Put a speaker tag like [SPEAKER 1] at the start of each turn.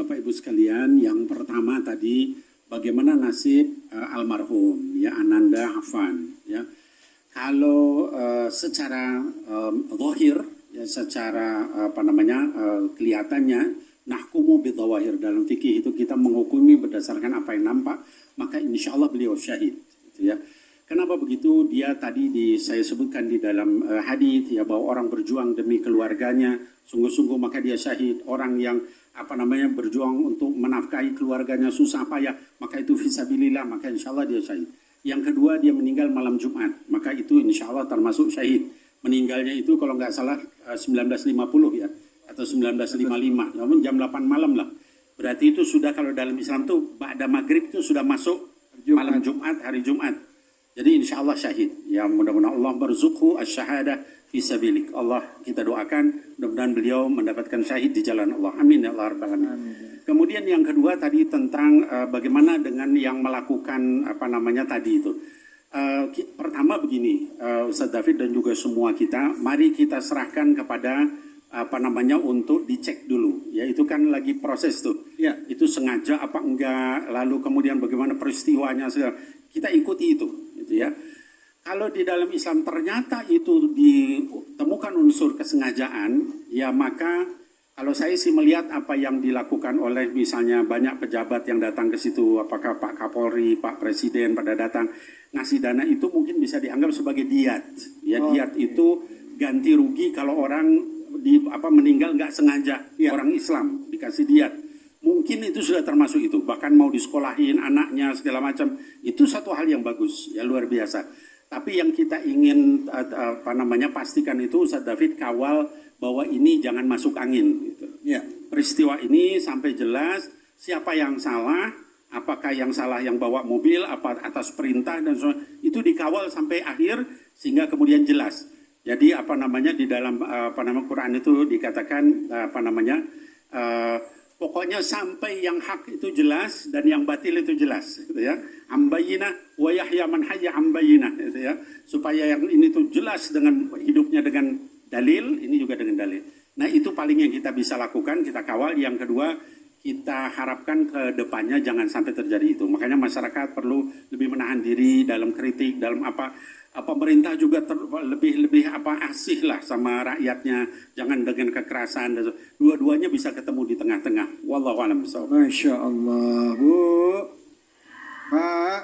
[SPEAKER 1] Bapak Ibu sekalian, yang pertama tadi bagaimana nasib almarhum ya Ananda Afan ya. Kalau secara zahir ya secara kelihatannya nahkumu bidzawahir, dalam fikih itu kita menghukumi berdasarkan apa yang nampak, maka insya Allah beliau syahid gitu ya. Kenapa begitu? Dia tadi saya sebutkan di dalam hadis ya, bahwa orang berjuang demi keluarganya sungguh-sungguh maka dia syahid. Orang yang berjuang untuk menafkahi keluarganya susah payah, maka itu fisabilillah, maka insya Allah dia syahid. Yang kedua, dia meninggal malam Jumat, maka itu insya Allah termasuk syahid. Meninggalnya itu kalau nggak salah 1950 ya, atau 1955, namun jam 8 malam lah. Berarti itu sudah, kalau dalam Islam tuh ba'da maghrib itu sudah masuk malam Jumat, hari Jumat. Jadi insya Allah syahid. Ya mudah-mudahan Allah berzuqhu asy-syahadah fisabilik. Allah kita doakan mudah-mudahan beliau mendapatkan syahid di jalan Allah. Amin ya Allah rabbal alamin. Kemudian yang kedua tadi tentang bagaimana dengan yang melakukan tadi itu. Pertama begini, Ustaz David dan juga semua kita, mari kita serahkan kepada untuk dicek dulu. Ya itu kan lagi proses tuh. Ya, itu sengaja apa enggak, lalu kemudian bagaimana peristiwanya segala. Kita ikuti itu. Gitu ya. Kalau di dalam Islam ternyata itu ditemukan unsur kesengajaan, ya maka kalau saya sih melihat apa yang dilakukan oleh misalnya banyak pejabat yang datang ke situ, apakah Pak Kapolri, Pak Presiden pada datang ngasih dana, itu mungkin bisa dianggap sebagai diat. Ya diat itu ganti rugi kalau orang meninggal nggak sengaja, orang Islam dikasih diat. Mungkin itu sudah termasuk itu, bahkan mau disekolahin anaknya segala macam, itu satu hal yang bagus, ya luar biasa. Tapi yang kita ingin pastikan itu, Ustaz David, kawal bahwa ini jangan masuk angin. Gitu. Ya. Peristiwa ini sampai jelas siapa yang salah, apakah yang salah yang bawa mobil, apa atas perintah dan sebagainya, itu dikawal sampai akhir sehingga kemudian jelas. Jadi di dalam Quran itu dikatakan pokoknya sampai yang hak itu jelas dan yang batil itu jelas, gitu ya. Ambayina wa yahya man hayya ambayina, gitu ya. Supaya yang ini tuh jelas dengan hidupnya dengan dalil, ini juga dengan dalil. Nah itu paling yang kita bisa lakukan, kita kawal. Yang kedua, kita harapkan ke depannya jangan sampai terjadi itu. Makanya masyarakat perlu lebih menahan diri dalam kritik, dalam pemerintah juga lebih asih lah sama rakyatnya, jangan dengan kekerasan. Dua-duanya bisa ketemu di tengah-tengah. Wallahu a'lam bishawab.
[SPEAKER 2] Masya Allah, Bu, Pak.